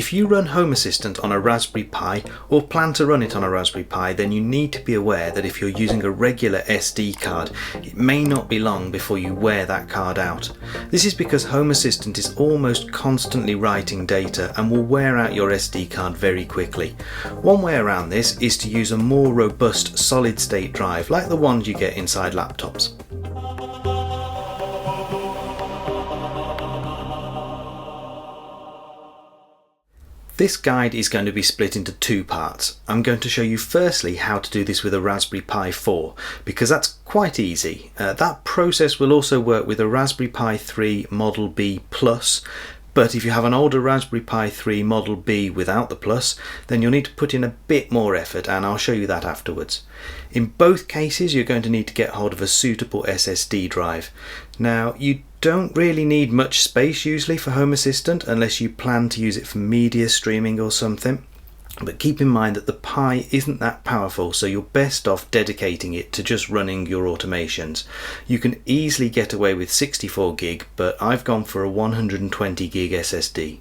If you run Home Assistant on a Raspberry Pi or plan to run it on a Raspberry Pi, then you need to be aware that if you're using a regular SD card, it may not be long before you wear that card out. This is because Home Assistant is almost constantly writing data and will wear out your SD card very quickly. One way around this is to use a more robust solid-state drive like the ones you get inside laptops. This guide is going to be split into two parts. I'm going to show you firstly how to do this with a Raspberry Pi 4 because that's quite easy. That process will also work with a Raspberry Pi 3 Model B Plus, but if you have an older Raspberry Pi 3 Model B without the Plus, then you'll need to put in a bit more effort, and I'll show you that afterwards. In both cases you're going to need to get hold of a suitable SSD drive. Now you don't really need much space usually for Home Assistant unless you plan to use it for media streaming or something. But keep in mind that the Pi isn't that powerful, so you're best off dedicating it to just running your automations. You can easily get away with 64 gig, but I've gone for a 120 gig SSD.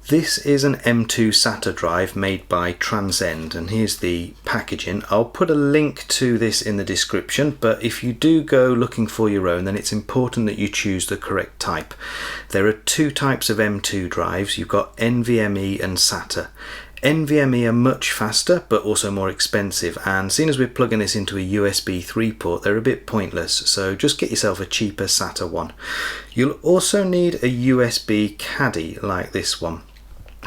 This is an M.2 SATA drive made by Transcend, and here's the packaging. I'll put a link to this in the description, but if you do go looking for your own, then it's important that you choose the correct type. There are two types of M.2 drives. You've got NVMe and SATA. NVMe are much faster but also more expensive, and seeing as we're plugging this into a USB 3 port, they're a bit pointless, so just get yourself a cheaper SATA one. You'll also need a USB caddy like this one.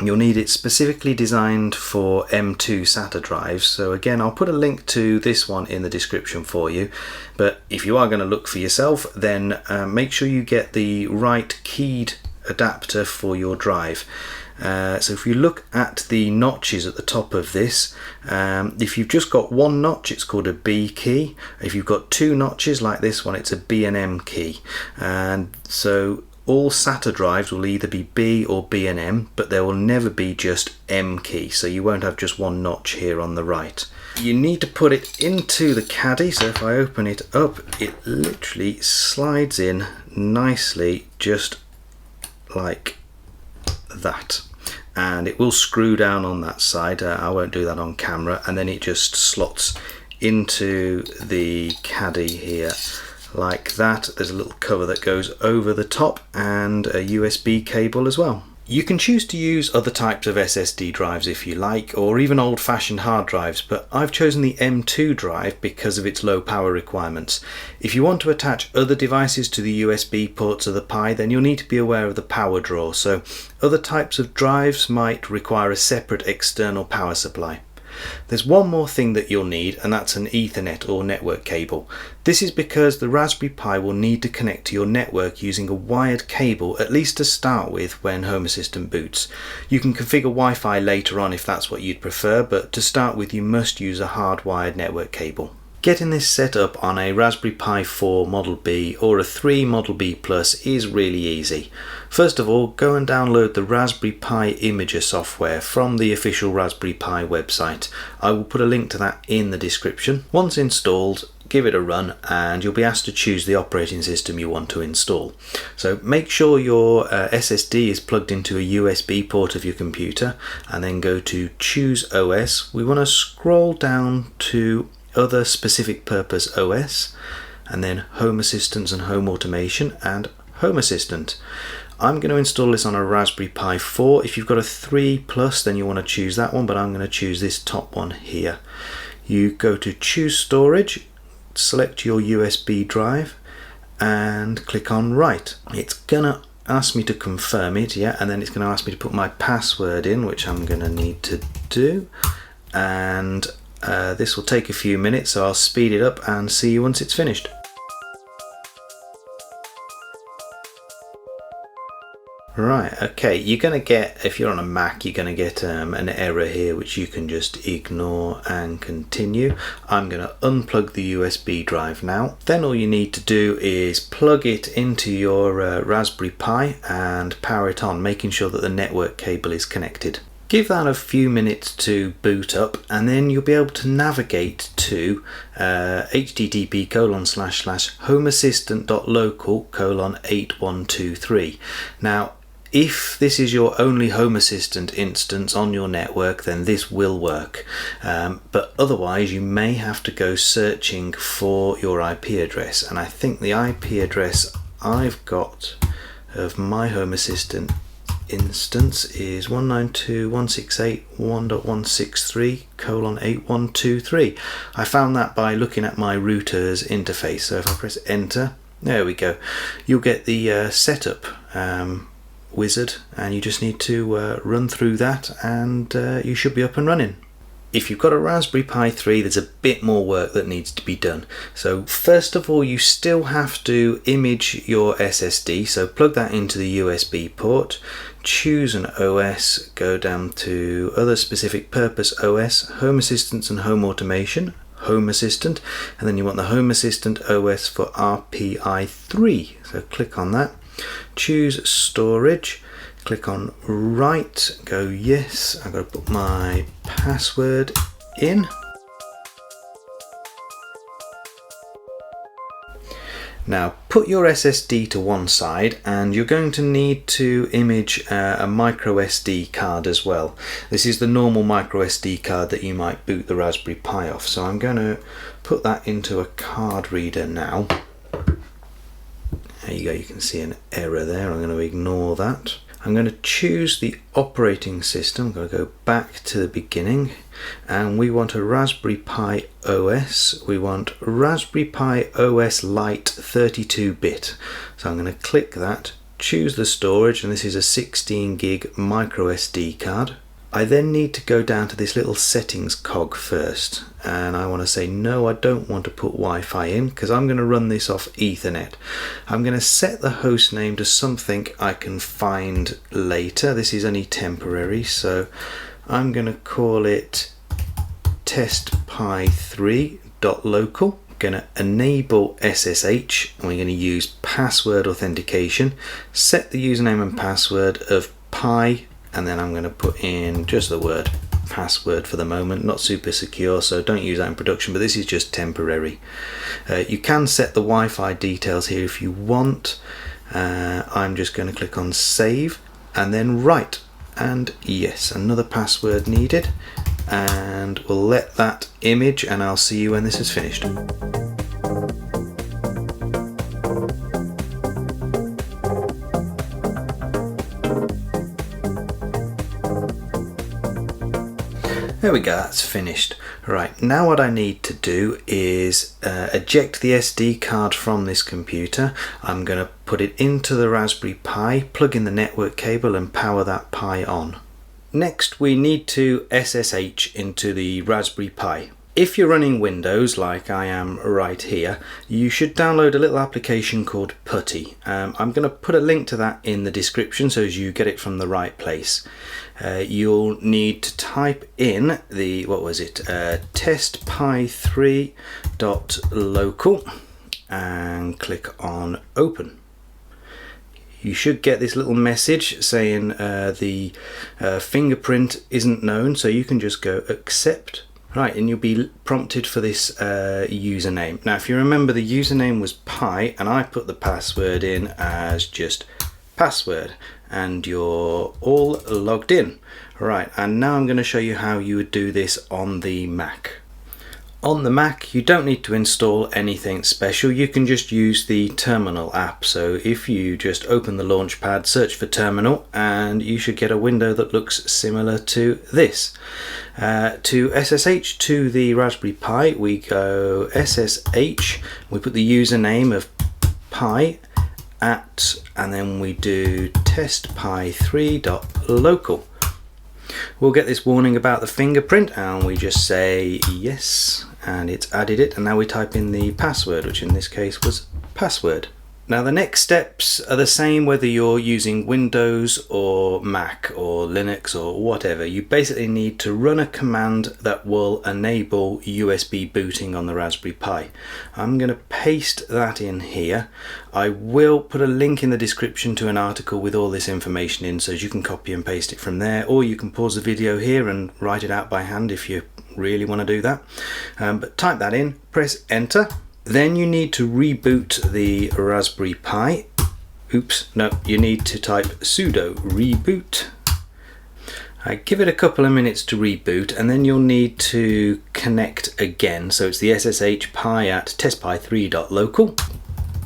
You'll need it specifically designed for M.2 SATA drives, so again I'll put a link to this one in the description for you, but if you are going to look for yourself, then make sure you get the right keyed adapter for your drive. So if you look at the notches at the top of this, if you've just got one notch it's called a B key. If you've got two notches like this one, it's a B and M key. And so all SATA drives will either be B or B and M, but there will never be just M key, so you won't have just one notch here on the right. You need to put it into the caddy, so if I open it up, it literally slides in nicely just like that. And it will screw down on that side. I won't do that on camera, and then it just slots into the caddy here like that. There's a little cover that goes over the top and a USB cable as well. You can choose to use other types of SSD drives if you like, or even old-fashioned hard drives, but I've chosen the M.2 drive because of its low power requirements. If you want to attach other devices to the USB ports of the Pi, then you'll need to be aware of the power draw, so other types of drives might require a separate external power supply. There's one more thing that you'll need, and that's an Ethernet or network cable. This is because the Raspberry Pi will need to connect to your network using a wired cable, at least to start with when Home Assistant boots. You can configure Wi-Fi later on if that's what you'd prefer, but to start with you must use a hardwired network cable. Getting this set up on a Raspberry Pi 4 Model B or a 3 Model B Plus is really easy. First of all, go and download the Raspberry Pi Imager software from the official Raspberry Pi website. I will put a link to that in the description. Once installed, give it a run and you'll be asked to choose the operating system you want to install. So make sure your SSD is plugged into a USB port of your computer, and then go to Choose OS. We want to scroll down to Other Specific Purpose OS, and then Home Assistance and Home Automation and Home Assistant. I'm going to install this on a Raspberry Pi 4. If you've got a 3 Plus, then you want to choose that one, but I'm going to choose this top one here. You go to Choose Storage, select your USB drive and click on Write. It's going to ask me to confirm it, and then it's going to ask me to put my password in, which I'm going to need to do, and this will take a few minutes, so I'll speed it up and see you once it's finished. Right, okay, you're going to get, if you're on a Mac, you're going to get an error here which you can just ignore and continue. I'm going to unplug the USB drive now. Then all you need to do is plug it into your Raspberry Pi and power it on, making sure that the network cable is connected. Give that a few minutes to boot up, and then you'll be able to navigate to http://homeassistant.local:8123. Now, If this is your only Home Assistant instance on your network, then this will work, but otherwise you may have to go searching for your IP address, and I think the IP address I've got of my Home Assistant instance is 192.168.1.163:8123. I found that by looking at my router's interface, so if I press enter, there we go, you'll get the setup wizard, and you just need to run through that and you should be up and running. If you've got a Raspberry Pi 3, there's a bit more work that needs to be done. So first of all, you still have to image your SSD, so plug that into the USB port, choose an OS, go down to other specific purpose OS, Home Assistant and Home Automation, Home Assistant, and then you want the Home Assistant OS for RPI 3, so click on that, choose storage, click on write, go yes, I've got to put my password in. Now put your SSD to one side, and you're going to need to image a micro SD card as well. This is the normal micro SD card that you might boot the Raspberry Pi off, so I'm going to put that into a card reader now. There you go, you can see an error there, I'm going to ignore that. I'm going to choose the operating system, I'm going to go back to the beginning, and we want a Raspberry Pi OS. We want Raspberry Pi OS Lite 32-bit. So I'm going to click that, choose the storage, and this is a 16 gig micro SD card. I then need to go down to this little settings cog first, and I want to say no, I don't want to put Wi-Fi in because I'm going to run this off Ethernet. I'm going to set the host name to something I can find later. This is only temporary, so I'm going to call it testpi3.local. Going to enable SSH, and we're going to use password authentication. Set the username and password of Pi, and then I'm going to put in just the word password for the moment, not super secure, so don't use that in production, but this is just temporary. You can set the Wi-Fi details here if you want. I'm just going to click on save and then write, and yes, another password needed, and we'll let that image, and I'll see you when this is finished. There we go, that's finished. Right, now what I need to do is eject the SD card from this computer. I'm going to put it into the Raspberry Pi, plug in the network cable and power that Pi on. Next we need to SSH into the Raspberry Pi. If you're running Windows like I am right here, you should download a little application called Putty. I'm going to put a link to that in the description so as you get it from the right place. You'll need to type in the, testpi3.local and click on open. You should get this little message saying the fingerprint isn't known, so you can just go accept. Right, and you'll be prompted for this username. Now if you remember, the username was Pi and I put the password in as just password, and you're all logged in. Right, and now I'm going to show you how you would do this on the Mac. On the Mac you don't need to install anything special, you can just use the Terminal app. So if you just open the Launchpad, search for Terminal, and you should get a window that looks similar to this. To SSH to the Raspberry Pi, we go SSH, we put the username of Pi at, and then we do testpi3.local. We'll get this warning about the fingerprint, and we just say yes, and it's added it, and now we type in the password, which in this case was password. Now the next steps are the same whether you're using Windows or Mac or Linux or whatever. You basically need to run a command that will enable USB booting on the Raspberry Pi. I'm going to paste that in here. I will put a link in the description to an article with all this information in, so you can copy and paste it from there, or you can pause the video here and write it out by hand if you really want to do that. But type that in, press enter. Then you need to reboot the Raspberry Pi. Oops, no, you need to type sudo reboot. Give it a couple of minutes to reboot, and then you'll need to connect again. So it's the SSH pi at testpy3.local.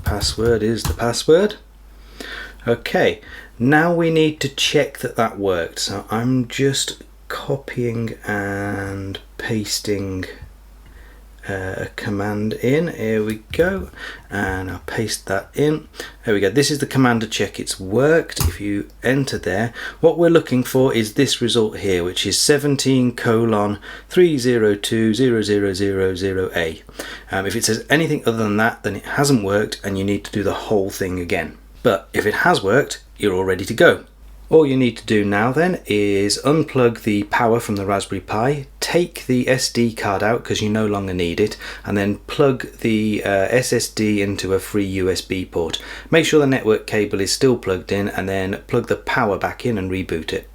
Password is the password. Okay, now we need to check that that worked. So I'm just copying and pasting a command in. Here we go, and I'll paste that in. There we go. This is the command to check it's worked. If you enter there, what we're looking for is this result here, which is 17:302.00000A. If it says anything other than that, then it hasn't worked and you need to do the whole thing again. But if it has worked, you're all ready to go. All you need to do now then is unplug the power from the Raspberry Pi, take the SD card out because you no longer need it, and then plug the SSD into a free USB port. Make sure the network cable is still plugged in, and then plug the power back in and reboot it.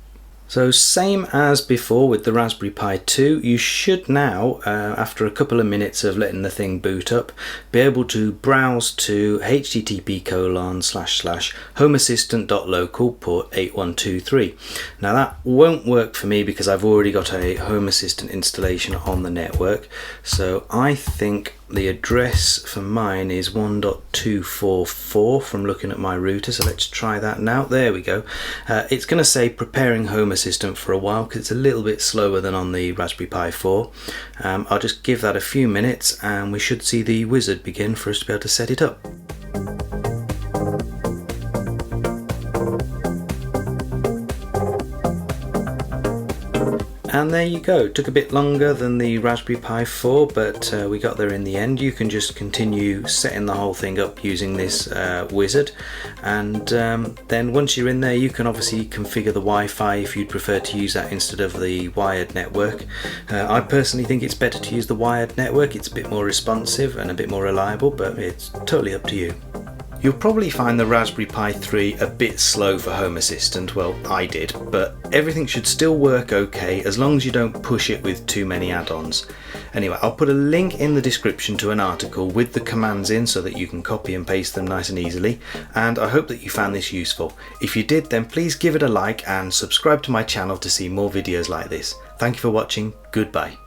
So same as before with the Raspberry Pi 2, you should now, after a couple of minutes of letting the thing boot up, be able to browse to http://homeassistant.local port 8123. Now that won't work for me because I've already got a Home Assistant installation on the network, so I think the address for mine is 1.244 from looking at my router, so let's try that now. There we go. It's going to say preparing Home Assistant for a while because it's a little bit slower than on the Raspberry Pi 4. I'll just give that a few minutes and we should see the wizard begin for us to be able to set it up. And there you go. It took a bit longer than the Raspberry Pi 4, but we got there in the end. You can just continue setting the whole thing up using this wizard, and then once you're in there you can obviously configure the Wi-Fi if you'd prefer to use that instead of the wired network. I personally think it's better to use the wired network. It's a bit more responsive and a bit more reliable, but it's totally up to you. You'll probably find the Raspberry Pi 3 a bit slow for Home Assistant, well I did, but everything should still work okay as long as you don't push it with too many add-ons. Anyway, I'll put a link in the description to an article with the commands in so that you can copy and paste them nice and easily, and I hope that you found this useful. If you did, then please give it a like and subscribe to my channel to see more videos like this. Thank you for watching, goodbye.